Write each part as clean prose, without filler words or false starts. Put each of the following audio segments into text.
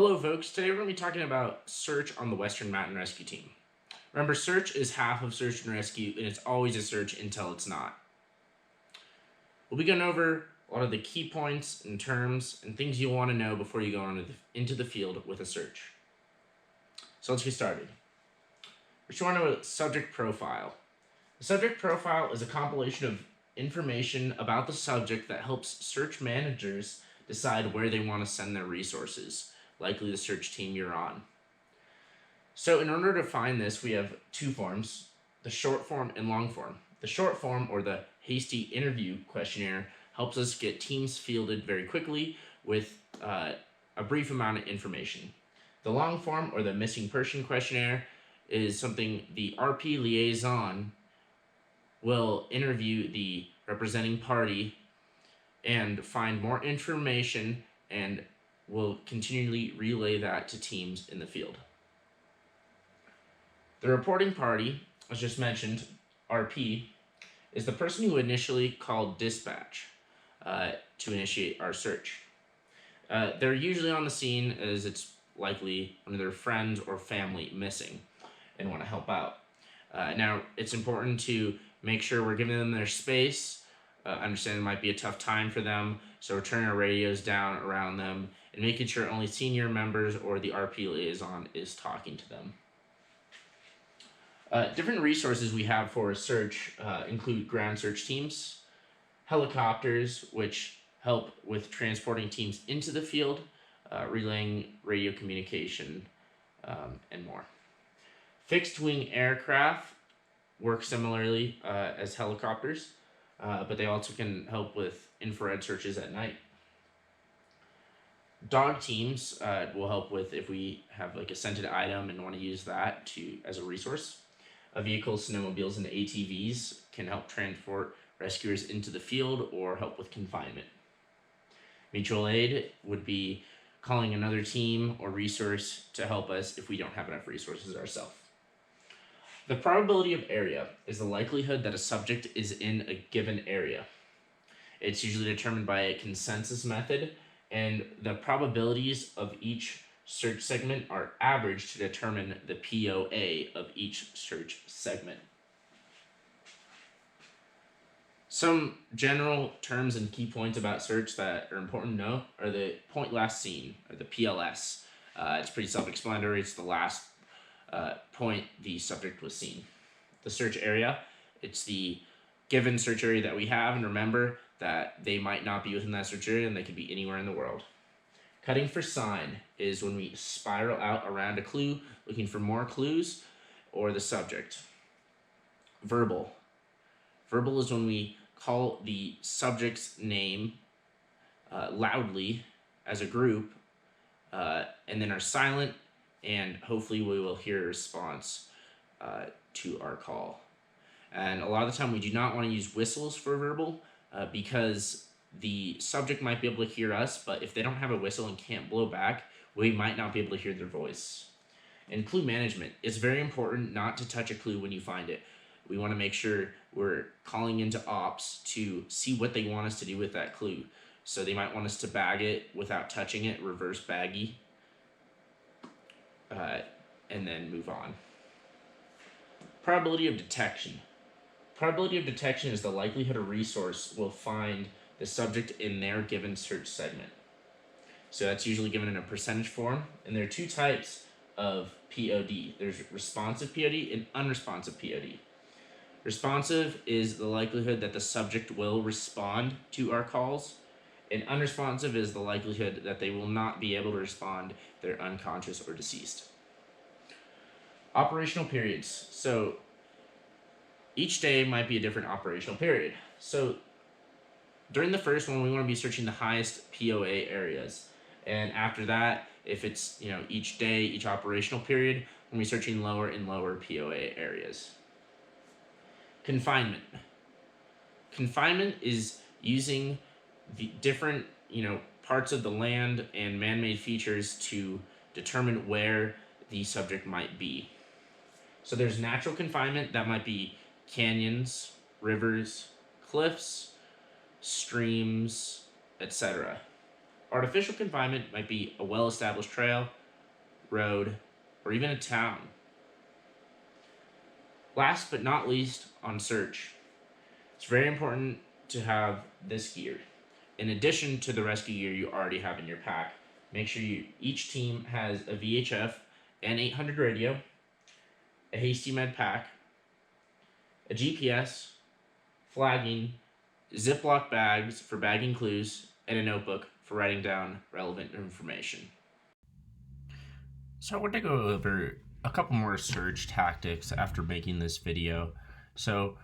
Hello, folks. Today we're going to be talking about search on the Western Mountain Rescue Team. Remember, search is half of search and rescue, and it's always a search until it's not. We'll be going over a lot of the key points and terms and things you'll want to know before you go into the field with a search. So let's get started. First, you want to know a subject profile. The subject profile is a compilation of information about the subject that helps search managers decide where they want to send their resources, likely the search team you're on. So in order to find this, we have two forms, the short form and long form. The short form, or the hasty interview questionnaire, helps us get teams fielded very quickly with a brief amount of information. The long form, or the missing person questionnaire, is something the RP liaison will interview the representing party and find more information and will continually relay that to teams in the field. The reporting party, as just mentioned, RP, is the person who initially called dispatch to initiate our search. They're usually on the scene as it's likely one of their friends or family missing and want to help out. Now, it's important to make sure we're giving them their space. Understand it might be a tough time for them, so we're turning our radios down around them and making sure only senior members or the RP liaison is talking to them. Different resources we have for a search include ground search teams, helicopters, which help with transporting teams into the field, relaying radio communication, and more. Fixed wing aircraft work similarly as helicopters, but they also can help with infrared searches at night. Dog teams will help with if we have like a scented item and want to use that as a resource. Vehicles, snowmobiles, and ATVs can help transport rescuers into the field or help with confinement. Mutual aid would be calling another team or resource to help us if we don't have enough resources ourselves. The probability of area is the likelihood that a subject is in a given area. It's usually determined by a consensus method, and the probabilities of each search segment are averaged to determine the POA of each search segment. Some general terms and key points about search that are important to know are the point last seen, or the PLS. It's pretty self-explanatory. It's the last point the subject was seen. The search area, it's the given search area that we have, and remember that they might not be within that search area and they could be anywhere in the world. Cutting for sign is when we spiral out around a clue, looking for more clues or the subject. Verbal. Verbal is when we call the subject's name loudly as a group, and then are silent, and hopefully we will hear a response to our call. And a lot of the time we do not want to use whistles for verbal because the subject might be able to hear us, but if they don't have a whistle and can't blow back, we might not be able to hear their voice. And clue management, it's very important not to touch a clue when you find it. We want to make sure we're calling into ops to see what they want us to do with that clue. So they might want us to bag it without touching it, reverse baggy, and then move on. Probability of detection. Probability of detection is the likelihood a resource will find the subject in their given search segment. So that's usually given in a percentage form, and there are two types of POD. There's responsive POD and unresponsive POD. Responsive is the likelihood that the subject will respond to our calls, and unresponsive is the likelihood that they will not be able to respond if they're unconscious or deceased. Operational periods. So each day might be a different operational period. So during the first one, we want to be searching the highest POA areas. And after that, if it's each day, each operational period, we'll be searching lower and lower POA areas. Confinement. Confinement is using the different parts of the land and man-made features to determine where the subject might be. So there's natural confinement, that might be canyons, rivers, cliffs, streams, etc. Artificial confinement might be a well-established trail, road, or even a town. Last but not least, on search, it's very important to have this gear. In addition to the rescue gear you already have in your pack, make sure each team has a VHF and 800 radio, a hasty med pack, a GPS, flagging, Ziploc bags for bagging clues, and a notebook for writing down relevant information. So I want to go over a couple more search tactics after making this video. So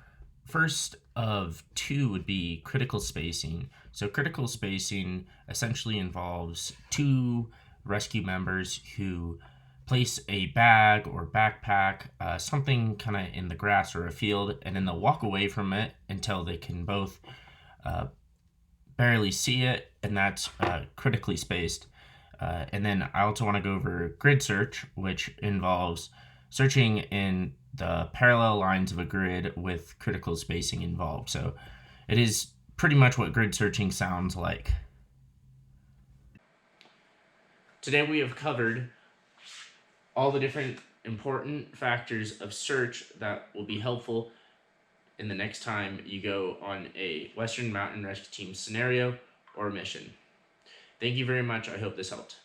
first of two would be critical spacing. So critical spacing essentially involves two rescue members who place a bag or backpack, something kind of in the grass or a field, and then they'll walk away from it until they can both barely see it, and that's critically spaced. And then I also want to go over grid search, which involves searching in the parallel lines of a grid with critical spacing involved. So it is pretty much what grid searching sounds like. Today we have covered all the different important factors of search that will be helpful in the next time you go on a Western Mountain Rescue Team scenario or mission. Thank you very much. I hope this helped.